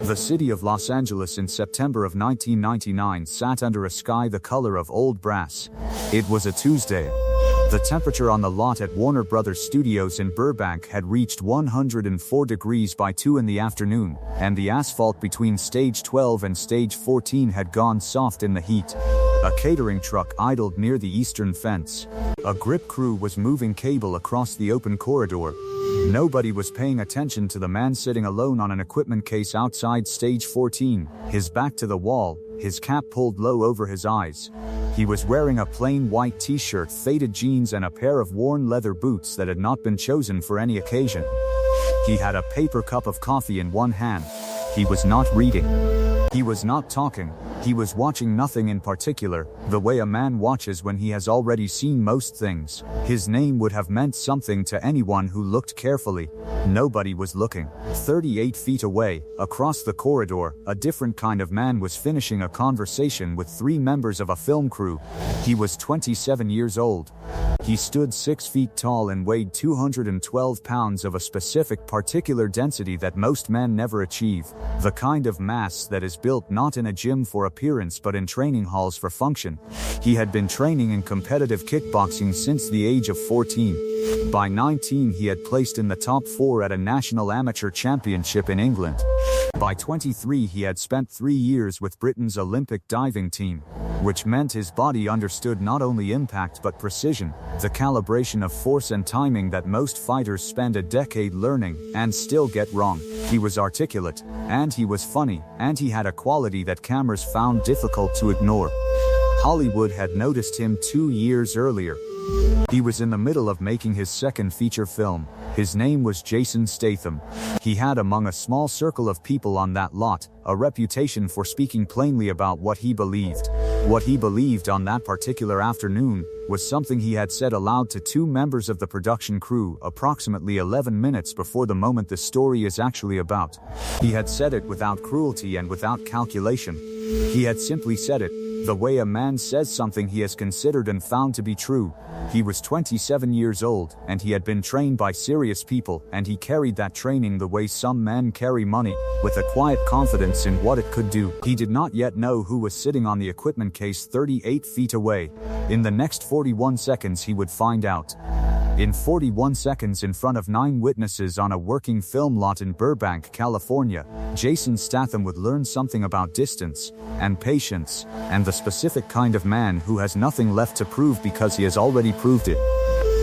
The city of Los Angeles in September of 1999 sat under a sky the color of old brass. It was a Tuesday. The temperature on the lot at Warner Brothers Studios in Burbank had reached 104 degrees by 2 in the afternoon, and the asphalt between Stage 12 and Stage 14 had gone soft in the heat. A catering truck idled near the eastern fence. A grip crew was moving cable across the open corridor. Nobody was paying attention to the man sitting alone on an equipment case outside Stage 14, his back to the wall, his cap pulled low over his eyes. He was wearing a plain white t-shirt, faded jeans, and a pair of worn leather boots that had not been chosen for any occasion. He had a paper cup of coffee in one hand. He was not reading. He was not talking. He was watching nothing in particular, the way a man watches when he has already seen most things. His name would have meant something to anyone who looked carefully. Nobody was looking. 38 feet away, across the corridor, a different kind of man was finishing a conversation with 3 members of a film crew. He was 27 years old. He stood 6 feet tall and weighed 212 pounds of a specific particular density that most men never achieve. The kind of mass that is built not in a gym for appearance but in training halls for function. He had been training in competitive kickboxing since the age of 14. By 19 he had placed in the top 4 at a national amateur championship in England. By 23 he had spent 3 years with Britain's Olympic diving team, which meant his body understood not only impact but precision, the calibration of force and timing that most fighters spend a decade learning and still get wrong. He was articulate, and he was funny, and he had a quality that cameras found difficult to ignore. Hollywood had noticed him 2 years earlier. He was in the middle of making his second feature film. His name was Jason Statham. He had, among a small circle of people on that lot, a reputation for speaking plainly about what he believed. What he believed on that particular afternoon was something he had said aloud to 2 members of the production crew approximately 11 minutes before the moment the story is actually about. He had said it without cruelty and without calculation. He had simply said it, the way a man says something he has considered and found to be true. He was 27 years old, and he had been trained by serious people, and he carried that training the way some men carry money, with a quiet confidence in what it could do. He did not yet know who was sitting on the equipment case 38 feet away. In the next 41 seconds he would find out. In 41 seconds, in front of 9 witnesses on a working film lot in Burbank, California, Jason Statham would learn something about distance and patience and the specific kind of man who has nothing left to prove because he has already proved it.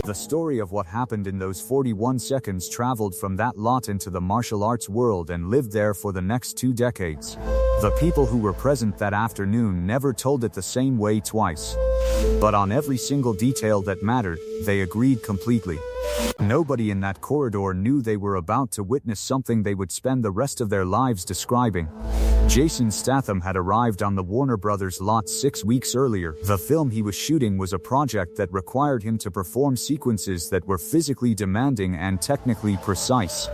The story of what happened in those 41 seconds traveled from that lot into the martial arts world and lived there for the next 2 decades. The people who were present that afternoon never told it the same way twice. But on every single detail that mattered, they agreed completely. Nobody in that corridor knew they were about to witness something they would spend the rest of their lives describing. Jason Statham had arrived on the Warner Brothers lot 6 weeks earlier. The film he was shooting was a project that required him to perform sequences that were physically demanding and technically precise.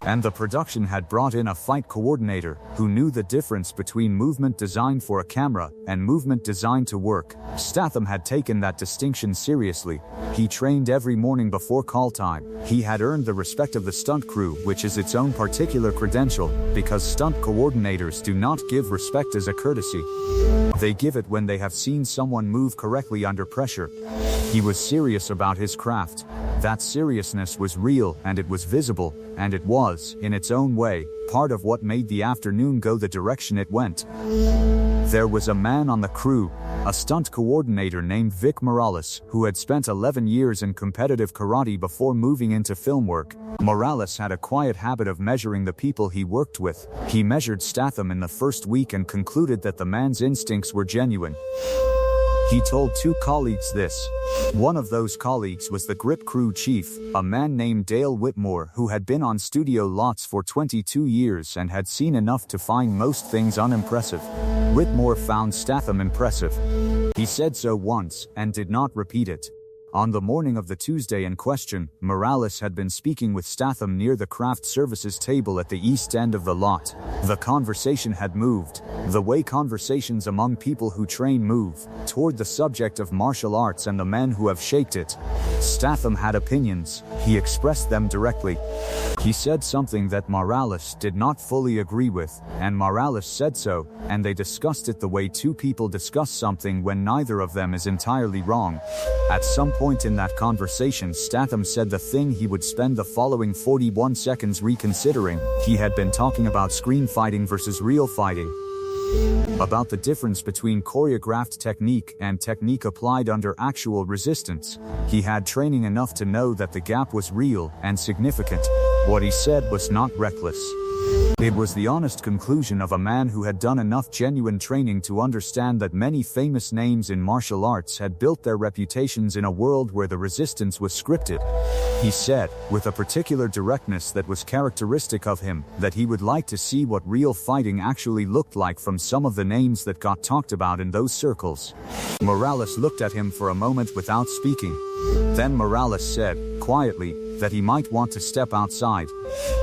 And the production had brought in a fight coordinator who knew the difference between movement designed for a camera and movement designed to work. Statham had taken that distinction seriously. He trained every morning before call time. He had earned the respect of the stunt crew, which is its own particular credential, because stunt coordinators do not give respect as a courtesy. They give it when they have seen someone move correctly under pressure. He was serious about his craft. That seriousness was real, and it was visible, and it was, in its own way, part of what made the afternoon go the direction it went. There was a man on the crew, a stunt coordinator named Vic Morales, who had spent 11 years in competitive karate before moving into film work. Morales had a quiet habit of measuring the people he worked with. He measured Statham in the first week and concluded that the man's instincts were genuine. He told 2 colleagues this. One of those colleagues was the grip crew chief, a man named Dale Whitmore, who had been on studio lots for 22 years and had seen enough to find most things unimpressive. Whitmore found Statham impressive. He said so once, and did not repeat it. On the morning of the Tuesday in question, Morales had been speaking with Statham near the craft services table at the east end of the lot. The conversation had moved. The way conversations among people who train move toward the subject of martial arts and the men who have shaped it. Statham had opinions. He expressed them directly. He said something that Morales did not fully agree with, and Morales said so, and they discussed it the way two people discuss something when neither of them is entirely wrong. At some point in that conversation, Statham said the thing he would spend the following 41 seconds reconsidering. He had been talking about screen fighting versus real fighting. About the difference between choreographed technique and technique applied under actual resistance. He had training enough to know that the gap was real and significant. What he said was not reckless. It was the honest conclusion of a man who had done enough genuine training to understand that many famous names in martial arts had built their reputations in a world where the resistance was scripted. He said, with a particular directness that was characteristic of him, that he would like to see what real fighting actually looked like from some of the names that got talked about in those circles. Morales looked at him for a moment without speaking. Then Morales said, quietly, that he might want to step outside.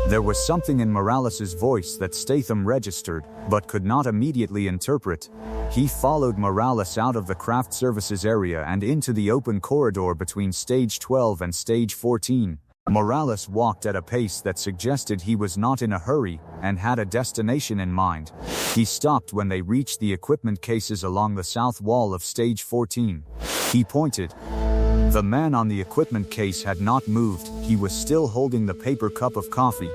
There was something in Morales's voice that Statham registered, but could not immediately interpret. He followed Morales out of the craft services area and into the open corridor between stage 12 and stage 14. Morales walked at a pace that suggested he was not in a hurry and had a destination in mind. He stopped when they reached the equipment cases along the south wall of stage 14. He pointed. The man on the equipment case had not moved. He was still holding the paper cup of coffee.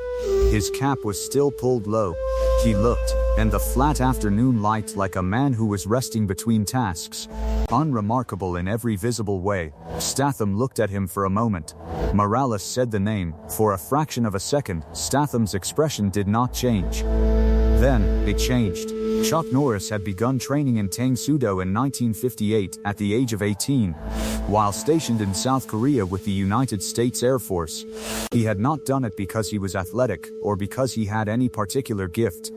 His cap was still pulled low. He looked, in the flat afternoon light, like a man who was resting between tasks. Unremarkable in every visible way. Statham looked at him for a moment. Morales said the name. For a fraction of a second, Statham's expression did not change. Then, it changed. Chuck Norris had begun training in Tang Soo Do in 1958 at the age of 18. While stationed in South Korea with the United States Air Force. He had not done it because he was athletic or because he had any particular gift.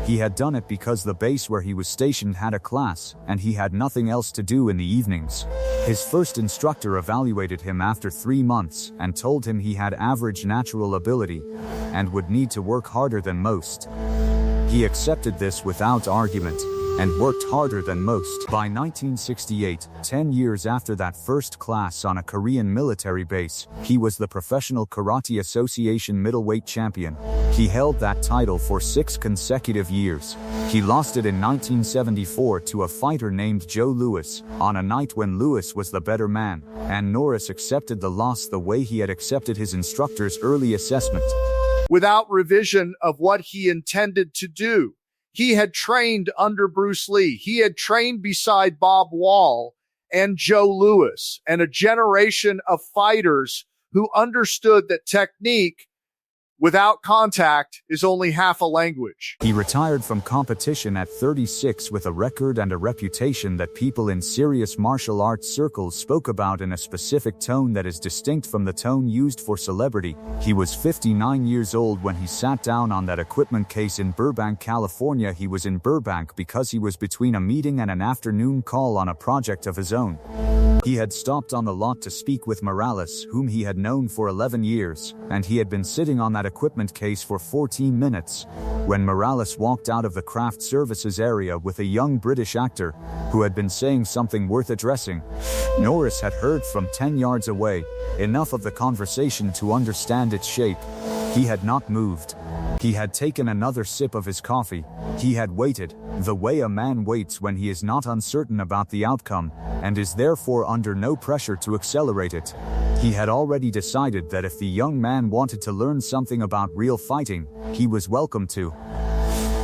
He had done it because the base where he was stationed had a class, and he had nothing else to do in the evenings. His first instructor evaluated him after 3 months and told him he had average natural ability and would need to work harder than most. He accepted this without argument and worked harder than most. By 1968, 10 years after that first class on a Korean military base, he was the Professional Karate Association middleweight champion. He held that title for 6 consecutive years. He lost it in 1974 to a fighter named Joe Louis, on a night when Louis was the better man, and Norris accepted the loss the way he had accepted his instructor's early assessment. Without revision of what he intended to do. He had trained under Bruce Lee. He had trained beside Bob Wall and Joe Louis, and a generation of fighters who understood that technique without contact is only half a language. He retired from competition at 36 with a record and a reputation that people in serious martial arts circles spoke about in a specific tone that is distinct from the tone used for celebrity. He was 59 years old when he sat down on that equipment case in Burbank, California. He was in Burbank because he was between a meeting and an afternoon call on a project of his own. He had stopped on the lot to speak with Morales, whom he had known for 11 years, and he had been sitting on that equipment case for 14 minutes, when Morales walked out of the craft services area with a young British actor, who had been saying something worth addressing. Norris had heard from 10 yards away, enough of the conversation to understand its shape. He had not moved. He had taken another sip of his coffee. He had waited, the way a man waits when he is not uncertain about the outcome, and is therefore under no pressure to accelerate it. He had already decided that if the young man wanted to learn something about real fighting, he was welcome to.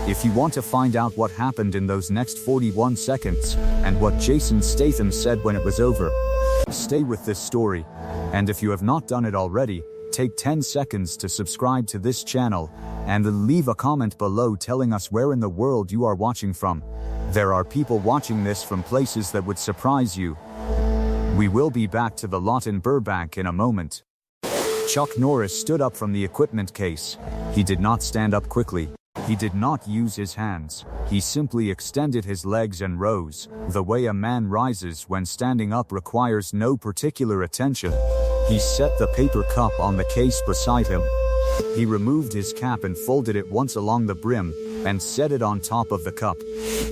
If you want to find out what happened in those next 41 seconds, and what Jason Statham said when it was over, stay with this story. And if you have not done it already, take 10 seconds to subscribe to this channel, and leave a comment below telling us where in the world you are watching from. There are people watching this from places that would surprise you. We will be back to the lot in Burbank in a moment. Chuck Norris stood up from the equipment case. He did not stand up quickly. He did not use his hands. He simply extended his legs and rose. The way a man rises when standing up requires no particular attention. He set the paper cup on the case beside him. He removed his cap and folded it once along the brim, and set it on top of the cup.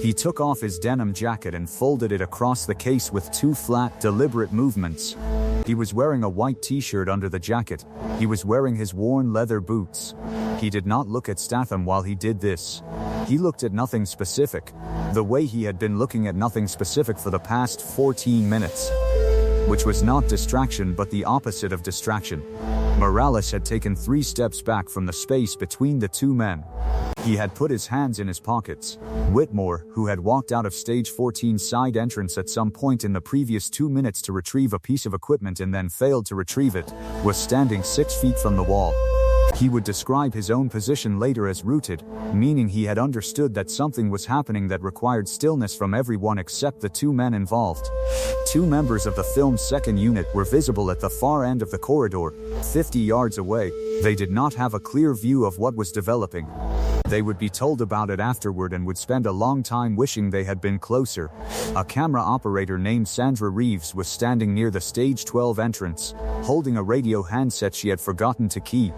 He took off his denim jacket and folded it across the case with 2 flat, deliberate movements. He was wearing a white t-shirt under the jacket. He was wearing his worn leather boots. He did not look at Statham while he did this. He looked at nothing specific, the way he had been looking at nothing specific for the past 14 minutes. Which was not distraction but the opposite of distraction. Morales had taken 3 steps back from the space between the 2 men. He had put his hands in his pockets. Whitmore, who had walked out of stage 14's side entrance at some point in the previous 2 minutes to retrieve a piece of equipment and then failed to retrieve it, was standing 6 feet from the wall. He would describe his own position later as rooted, meaning he had understood that something was happening that required stillness from everyone except the 2 men involved. 2 members of the film's second unit were visible at the far end of the corridor, 50 yards away. They did not have a clear view of what was developing. They would be told about it afterward and would spend a long time wishing they had been closer. A camera operator named Sandra Reeves was standing near the stage 12 entrance, holding a radio handset she had forgotten to key.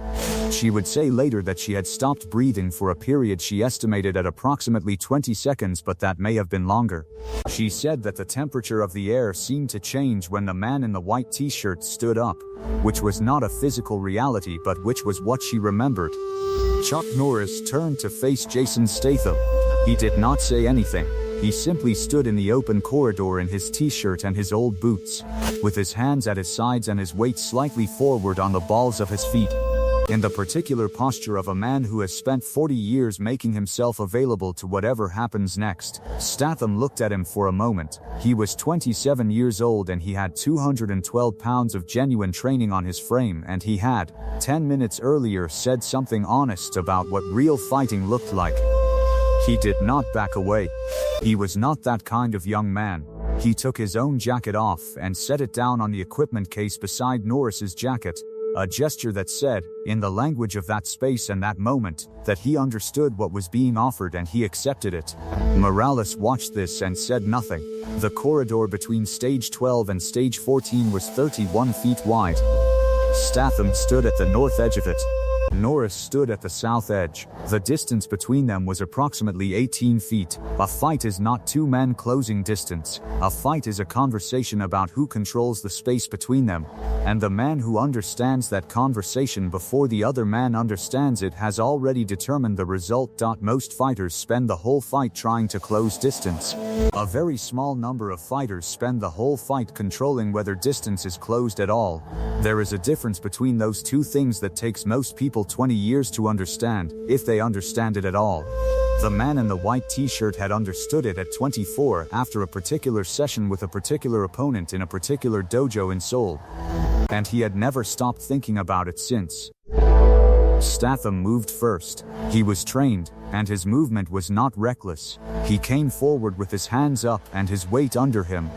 She would say later that she had stopped breathing for a period she estimated at approximately 20 seconds, but that may have been longer. She said that the temperature of the air seemed to change when the man in the white t-shirt stood up, which was not a physical reality but which was what she remembered. Chuck Norris turned to face Jason Statham. He did not say anything. He simply stood in the open corridor in his t-shirt and his old boots, with his hands at his sides and his weight slightly forward on the balls of his feet. In the particular posture of a man who has spent 40 years making himself available to whatever happens next. Statham looked at him for a moment. He was 27 years old and he had 212 pounds of genuine training on his frame, and he had, 10 minutes earlier, said something honest about what real fighting looked like. He did not back away. He was not that kind of young man. He took his own jacket off and set it down on the equipment case beside Norris's jacket. A gesture that said, in the language of that space and that moment, that he understood what was being offered and he accepted it. Morales watched this and said nothing. The corridor between stage 12 and stage 14 was 31 feet wide. Statham stood at the north edge of it. Norris stood at the south edge. The distance between them was approximately 18 feet. A fight is not 2 men closing distance. A fight is a conversation about who controls the space between them. And the man who understands that conversation before the other man understands it has already determined the result. Most fighters spend the whole fight trying to close distance. A very small number of fighters spend the whole fight controlling whether distance is closed at all. There is a difference between those 2 things that takes most people 20 years to understand, if they understand it at all. The man in the white t-shirt had understood it at 24 after a particular session with a particular opponent in a particular dojo in Seoul. And he had never stopped thinking about it since. Statham moved first. He was trained, and his movement was not reckless. He came forward with his hands up and his weight under him,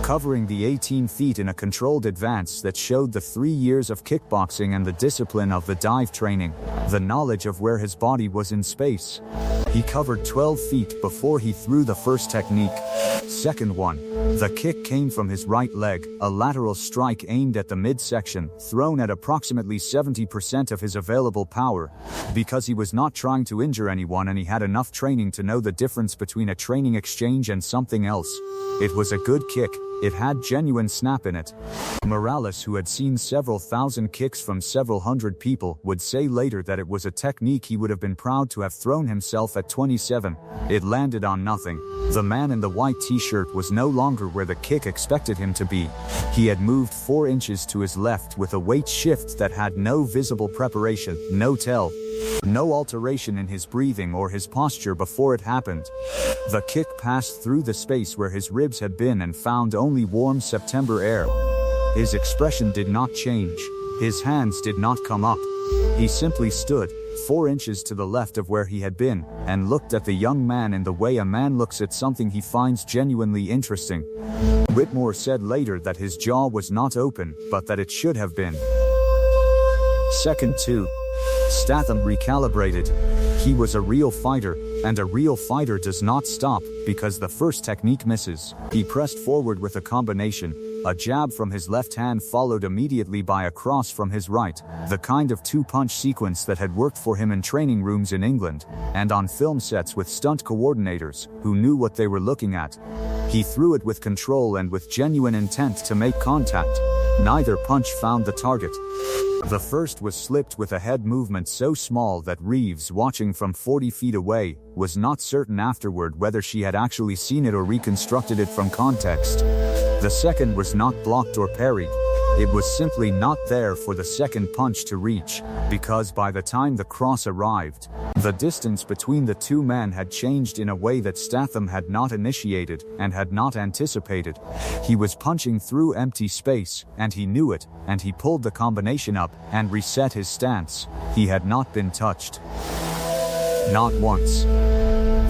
covering the 18 feet in a controlled advance that showed the 3 years of kickboxing and the discipline of the dive training, the knowledge of where his body was in space. He covered 12 feet before he threw the first technique. Second one. The kick came from his right leg, a lateral strike aimed at the midsection, thrown at approximately 70% of his available power, because he was not trying to injure anyone and he had enough training to know the difference between a training exchange and something else. It was a good kick. It had genuine snap in it. Morales, who had seen several thousand kicks from several hundred people, would say later that it was a technique he would have been proud to have thrown himself at 27. It landed on nothing. The man in the white t-shirt was no longer where the kick expected him to be. He had moved 4 inches to his left with a weight shift that had no visible preparation, no tell. No alteration in his breathing or his posture before it happened. The kick passed through the space where his ribs had been and found only warm September air. His expression did not change. His hands did not come up. He simply stood, 4 inches to the left of where he had been, and looked at the young man in the way a man looks at something he finds genuinely interesting. Whitmore said later that his jaw was not open, but that it should have been. Second 2. Statham recalibrated. He was a real fighter, and a real fighter does not stop because the first technique misses. He pressed forward with a combination, A jab from his left hand followed immediately by a cross from his right, the kind of two-punch sequence that had worked for him in training rooms in England, and on film sets with stunt coordinators, who knew what they were looking at. He threw it with control and with genuine intent to make contact. Neither punch found the target. The first was slipped with a head movement so small that Reeves, watching from 40 feet away, was not certain afterward whether she had actually seen it or reconstructed it from context. The second was not blocked or parried. It was simply not there for the second punch to reach, because by the time the cross arrived, the distance between the two men had changed in a way that Statham had not initiated and had not anticipated. He was punching through empty space, and he knew it, and he pulled the combination up and reset his stance. He had not been touched. Not once.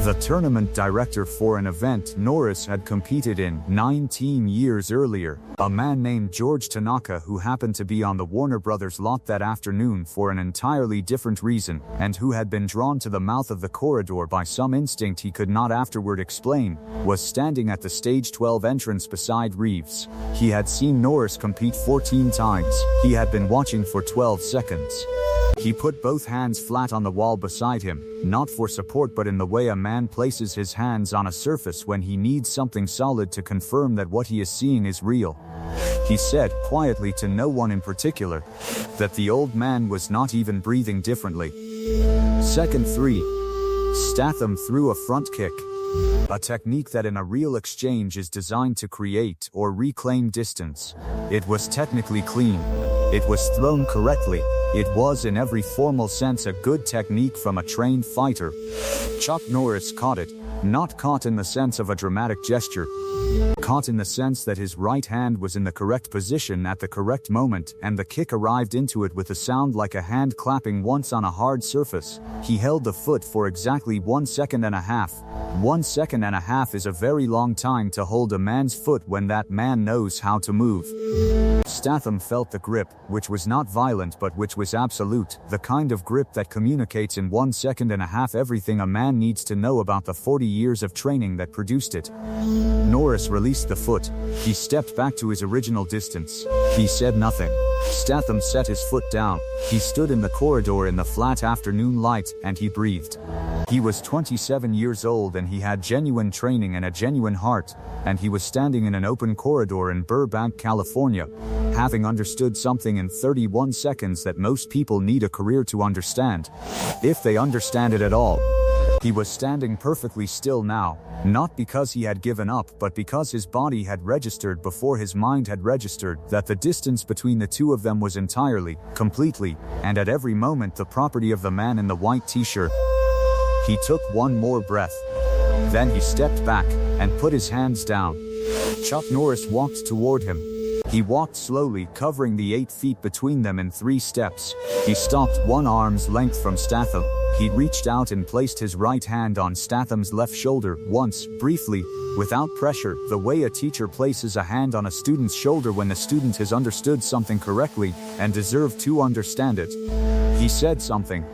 The tournament director for an event Norris had competed in 19 years earlier, a man named George Tanaka, who happened to be on the Warner Brothers lot that afternoon for an entirely different reason, and who had been drawn to the mouth of the corridor by some instinct he could not afterward explain, was standing at the stage 12 entrance beside Reeves. He had seen Norris compete 14 times. He had been watching for 12 seconds. He put both hands flat on the wall beside him, not for support but in the way a man places his hands on a surface when he needs something solid to confirm that what he is seeing is real. He said, quietly to no one in particular, that the old man was not even breathing differently. Second 3. Statham threw a front kick. A technique that in a real exchange is designed to create or reclaim distance. It was technically clean. It was thrown correctly. It was in every formal sense a good technique from a trained fighter. Chuck Norris caught it, not caught in the sense of a dramatic gesture. Caught in the sense that his right hand was in the correct position at the correct moment, and the kick arrived into it with a sound like a hand clapping once on a hard surface. He held the foot for exactly 1 second and a half. 1 second and a half is a very long time to hold a man's foot when that man knows how to move. Statham felt the grip, which was not violent but which was absolute, the kind of grip that communicates in 1 second and a half everything a man needs to know about the 40 years of training that produced it. Norris released the foot. He stepped back to his original distance. He said nothing. Statham set his foot down. He stood in the corridor in the flat afternoon light, and he breathed. He was 27 years old and he had genuine training and a genuine heart, and he was standing in an open corridor in Burbank, California, having understood something in 31 seconds that most people need a career to understand, if they understand it at all. He was standing perfectly still now, not because he had given up but because his body had registered before his mind had registered that the distance between the two of them was entirely, completely, and at every moment the property of the man in the white t-shirt. He took one more breath. Then he stepped back and put his hands down. Chuck Norris walked toward him. He walked slowly, covering the 8 feet between them in 3 steps. He stopped 1 arm's length from Statham. He reached out and placed his right hand on Statham's left shoulder once, briefly, without pressure, the way a teacher places a hand on a student's shoulder when the student has understood something correctly and deserved to understand it. He said something.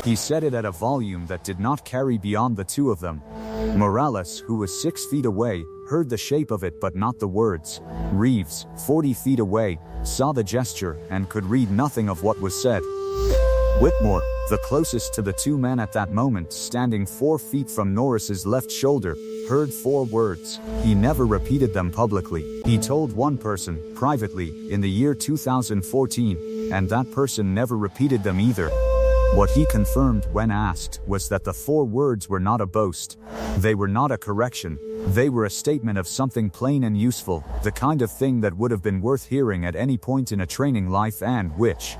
He said it at a volume that did not carry beyond the two of them. Morales, who was 6 feet away, heard the shape of it but not the words. Reeves, 40 feet away, saw the gesture and could read nothing of what was said. Whitmore, the closest to the two men at that moment, standing 4 feet from Norris's left shoulder, heard 4 words. He never repeated them publicly. He told one person, privately, in the year 2014, and that person never repeated them either. What he confirmed when asked was that the 4 words were not a boast. They were not a correction. They were a statement of something plain and useful, the kind of thing that would have been worth hearing at any point in a training life and which,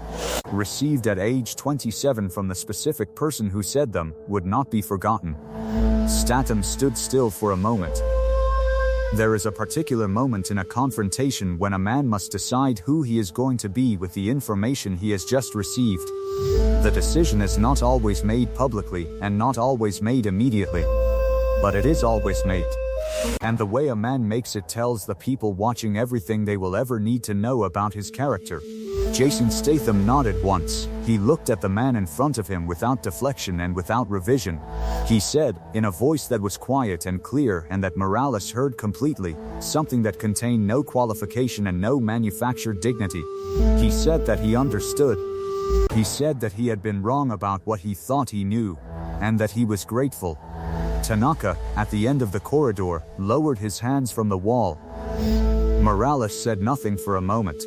received at age 27 from the specific person who said them, would not be forgotten. Statham stood still for a moment. There is a particular moment in a confrontation when a man must decide who he is going to be with the information he has just received. The decision is not always made publicly and not always made immediately, but it is always made. And the way a man makes it tells the people watching everything they will ever need to know about his character. Jason Statham nodded once. He looked at the man in front of him without deflection and without revision. He said, in a voice that was quiet and clear and that Morales heard completely, something that contained no qualification and no manufactured dignity. He said that he understood. He said that he had been wrong about what he thought he knew, and that he was grateful. Tanaka, at the end of the corridor, lowered his hands from the wall. Morales said nothing for a moment.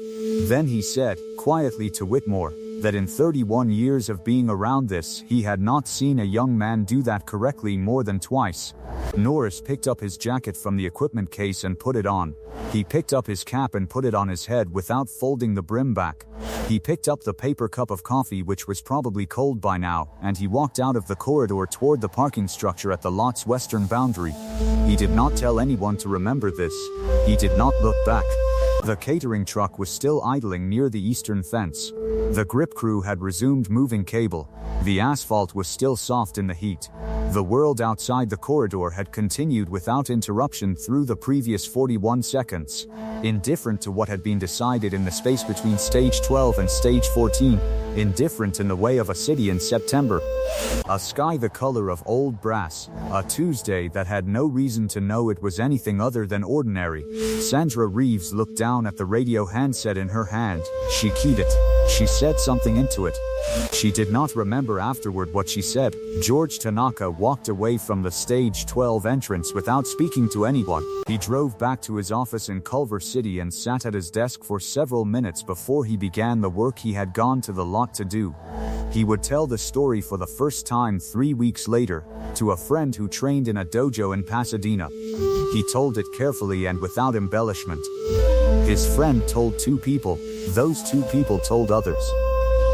Then he said, quietly to Whitmore, that in 31 years of being around this, he had not seen a young man do that correctly more than twice. Norris picked up his jacket from the equipment case and put it on. He picked up his cap and put it on his head without folding the brim back. He picked up the paper cup of coffee, which was probably cold by now, and he walked out of the corridor toward the parking structure at the lot's western boundary. He did not tell anyone to remember this. He did not look back. The catering truck was still idling near the eastern fence. The grip crew had resumed moving cable. The asphalt was still soft in the heat. The world outside the corridor had continued without interruption through the previous 41 seconds, indifferent to what had been decided in the space between stage 12 and stage 14, indifferent in the way of a city in September. A sky the color of old brass, a Tuesday that had no reason to know it was anything other than ordinary. Sandra Reeves looked down at the radio handset in her hand. She keyed it. She said something into it. She did not remember afterward what she said. George Tanaka walked away from the stage 12 entrance without speaking to anyone. He drove back to his office in Culver City and sat at his desk for several minutes before he began the work he had gone to the lot to do. He would tell the story for the first time 3 weeks later, to a friend who trained in a dojo in Pasadena. He told it carefully and without embellishment. His friend told 2 people. Those 2 people told others.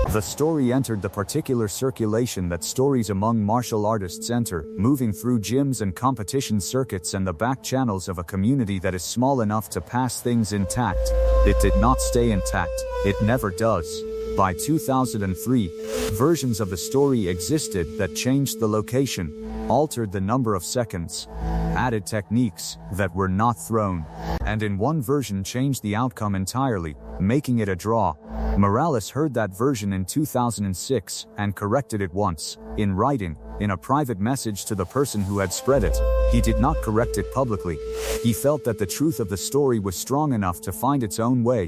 The story entered the particular circulation that stories among martial artists enter, moving through gyms and competition circuits and the back channels of a community that is small enough to pass things intact. It did not stay intact. It never does. By 2003, versions of the story existed that changed the location, altered the number of seconds, added techniques that were not thrown, and in one version changed the outcome entirely, making it a draw. Morales heard that version in 2006 and corrected it once, in writing, in a private message to the person who had spread it. He did not correct it publicly. He felt that the truth of the story was strong enough to find its own way.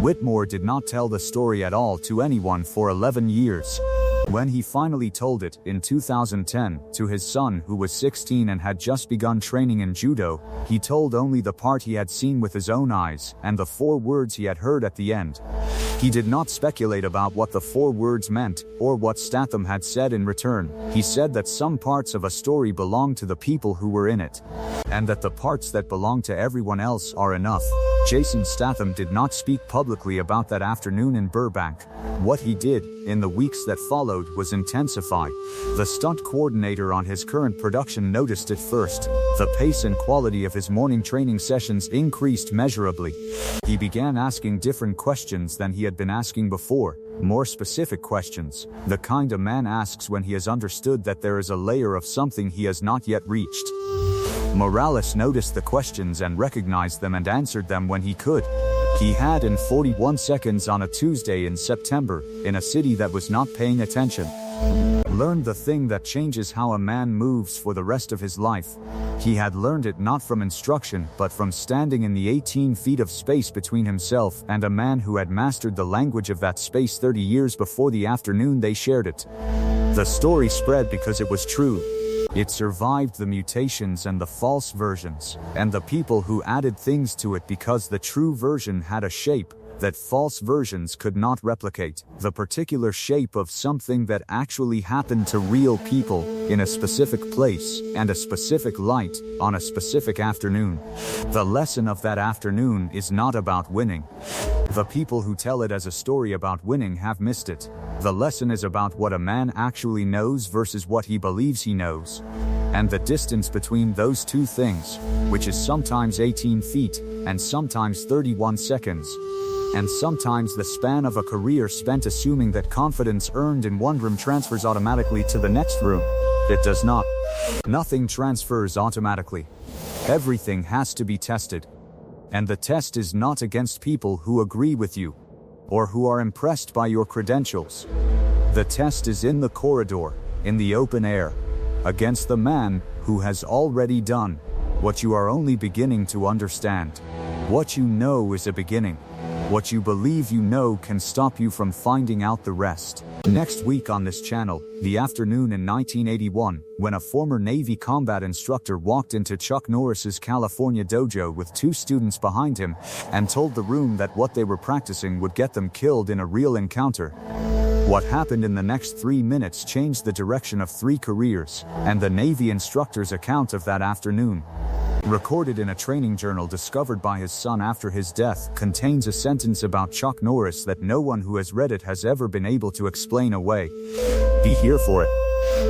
Whitmore did not tell the story at all to anyone for 11 years. When he finally told it, in 2010, to his son who was 16 and had just begun training in judo, he told only the part he had seen with his own eyes, and the 4 words he had heard at the end. He did not speculate about what the 4 words meant, or what Statham had said in return. He said that some parts of a story belong to the people who were in it, and that the parts that belong to everyone else are enough. Jason Statham did not speak publicly about that afternoon in Burbank. What he did, in the weeks that followed, was intensify. The stunt coordinator on his current production noticed it first. The pace and quality of his morning training sessions increased measurably. He began asking different questions than he had been asking before, more specific questions, the kind a man asks when he has understood that there is a layer of something he has not yet reached. Morales noticed the questions and recognized them and answered them when he could. He had in 41 seconds on a Tuesday in September, in a city that was not paying attention, learned the thing that changes how a man moves for the rest of his life. He had learned it not from instruction, but from standing in the 18 feet of space between himself and a man who had mastered the language of that space 30 years before the afternoon they shared it. The story spread because it was true. It survived the mutations and the false versions, and the people who added things to it because the true version had a shape that false versions could not replicate, the particular shape of something that actually happened to real people, in a specific place, and a specific light, on a specific afternoon. The lesson of that afternoon is not about winning. The people who tell it as a story about winning have missed it. The lesson is about what a man actually knows versus what he believes he knows. And the distance between those 2 things, which is sometimes 18 feet, and sometimes 31 seconds, and sometimes the span of a career spent assuming that confidence earned in one room transfers automatically to the next room. It does not. Nothing transfers automatically. Everything has to be tested. And the test is not against people who agree with you. or who are impressed by your credentials. The test is in the corridor, in the open air, against the man who has already done what you are only beginning to understand. What you know is a beginning. What you believe you know can stop you from finding out the rest. Next week on this channel, the afternoon in 1981, when a former Navy combat instructor walked into Chuck Norris's California dojo with 2 students behind him and told the room that what they were practicing would get them killed in a real encounter. What happened in the next 3 minutes changed the direction of 3 careers, and the Navy instructor's account of that afternoon, recorded in a training journal discovered by his son after his death, contains a sentence about Chuck Norris that no one who has read it has ever been able to explain away. Be here for it.